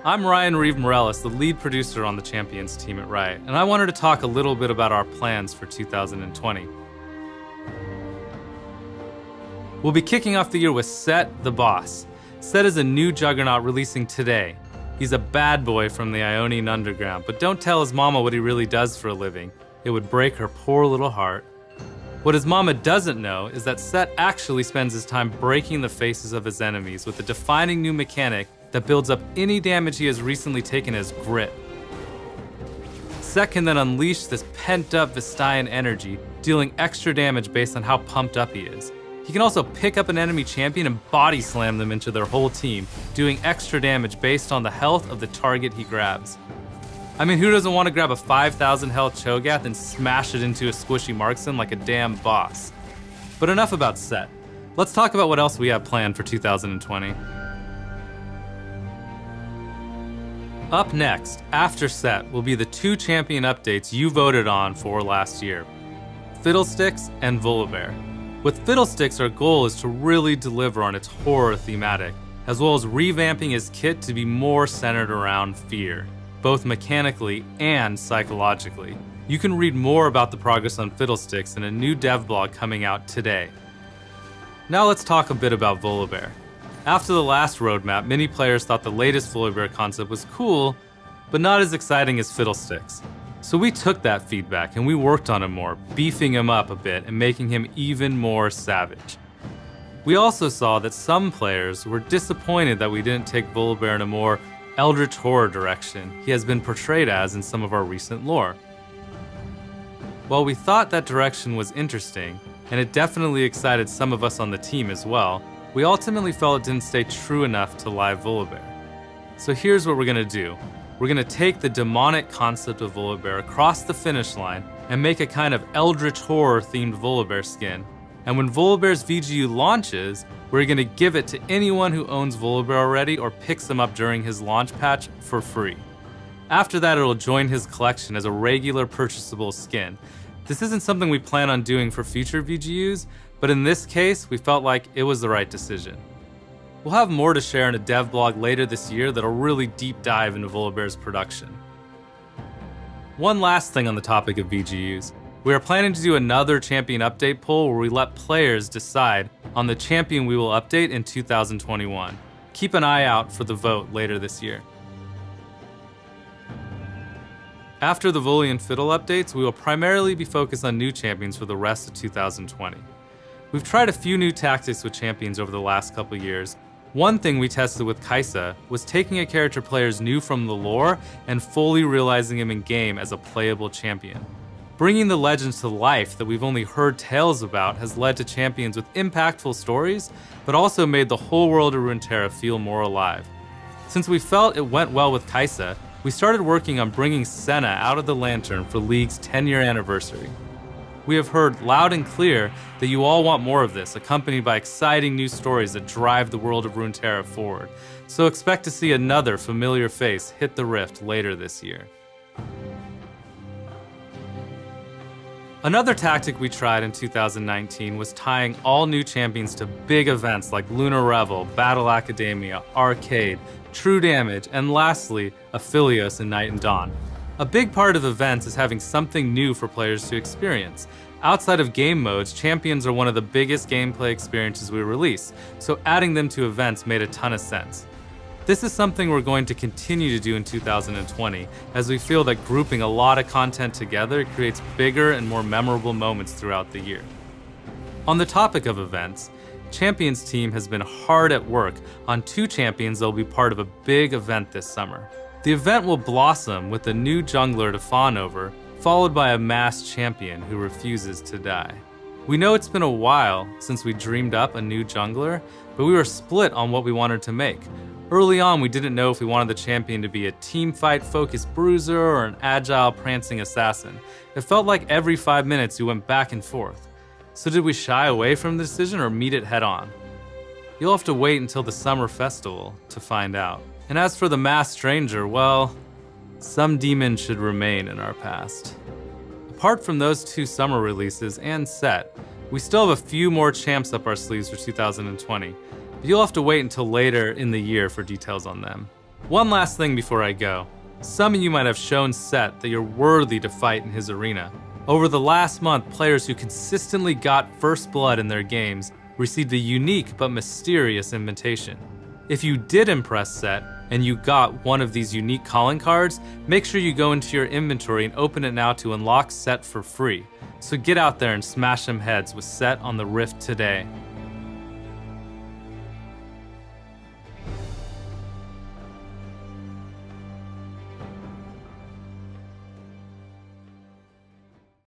I'm Ryan Reeve Morales, the lead producer on the Champions team at Riot, and I wanted to talk a little bit about our plans for 2020. We'll be kicking off the year with Sett the Boss. Sett is a new juggernaut releasing today. He's a bad boy from the Ionian Underground, but don't tell his mama what he really does for a living. It would break her poor little heart. What his mama doesn't know is that Sett actually spends his time breaking the faces of his enemies with a defining new mechanic that builds up any damage he has recently taken as grit. Sett can then unleash this pent-up Vestian energy, dealing extra damage based on how pumped up he is. He can also pick up an enemy champion and body slam them into their whole team, doing extra damage based on the health of the target he grabs. I mean, who doesn't want to grab a 5,000 health Cho'Gath and smash it into a squishy marksman like a damn boss? But enough about Sett. Let's talk about what else we have planned for 2020. Up next, after Sett, will be the two champion updates you voted on for last year, Fiddlesticks and Volibear. With Fiddlesticks, our goal is to really deliver on its horror thematic, as well as revamping his kit to be more centered around fear, both mechanically and psychologically. You can read more about the progress on Fiddlesticks in a new dev blog coming out today. Now let's talk a bit about Volibear. After the last roadmap, many players thought the latest Volibear concept was cool, but not as exciting as Fiddlesticks. So we took that feedback and we worked on him more, beefing him up a bit and making him even more savage. We also saw that some players were disappointed that we didn't take Volibear in a more eldritch horror direction he has been portrayed as in some of our recent lore. While we thought that direction was interesting, and it definitely excited some of us on the team as well, we ultimately felt it didn't stay true enough to live Volibear. So here's what we're gonna do. We're gonna take the demonic concept of Volibear across the finish line and make a kind of eldritch horror themed Volibear skin. And when Volibear's VGU launches, we're gonna give it to anyone who owns Volibear already or picks him up during his launch patch for free. After that, it'll join his collection as a regular purchasable skin. This isn't something we plan on doing for future VGUs, but in this case, we felt like it was the right decision. We'll have more to share in a dev blog later this year that'll really deep dive into Volibear's production. One last thing on the topic of VGUs. We are planning to do another champion update poll where we let players decide on the champion we will update in 2021. Keep an eye out for the vote later this year. After the Voli and Fiddle updates, we will primarily be focused on new champions for the rest of 2020. We've tried a few new tactics with champions over the last couple years. One thing we tested with Kaisa was taking a character players knew from the lore and fully realizing him in game as a playable champion. Bringing the legends to life that we've only heard tales about has led to champions with impactful stories, but also made the whole world of Runeterra feel more alive. Since we felt it went well with Kaisa, we started working on bringing Senna out of the Lantern for League's 10-year anniversary. We have heard loud and clear that you all want more of this, accompanied by exciting new stories that drive the world of Runeterra forward. So expect to see another familiar face hit the rift later this year. Another tactic we tried in 2019 was tying all new champions to big events like Lunar Revel, Battle Academia, Arcade, True Damage, and lastly, Aphelios and Night and Dawn. A big part of events is having something new for players to experience. Outside of game modes, champions are one of the biggest gameplay experiences we release, so adding them to events made a ton of sense. This is something we're going to continue to do in 2020, as we feel that grouping a lot of content together creates bigger and more memorable moments throughout the year. On the topic of events, Champions team has been hard at work on two champions that will be part of a big event this summer. The event will blossom with a new jungler to fawn over, followed by a masked champion who refuses to die. We know it's been a while since we dreamed up a new jungler, but we were split on what we wanted to make. Early on, we didn't know if we wanted the champion to be a teamfight-focused bruiser or an agile, prancing assassin. It felt like every 5 minutes we went back and forth. So did we shy away from the decision or meet it head-on? You'll have to wait until the summer festival to find out. And as for the masked stranger, well, some demons should remain in our past. Apart from those two summer releases and Sett, we still have a few more champs up our sleeves for 2020, but you'll have to wait until later in the year for details on them. One last thing before I go. Some of you might have shown Sett that you're worthy to fight in his arena. Over the last month, players who consistently got first blood in their games received a unique but mysterious invitation. If you did impress Sett and you got one of these unique calling cards, make sure you go into your inventory and open it now to unlock Sett for free. So get out there and smash some heads with Sett on the Rift today.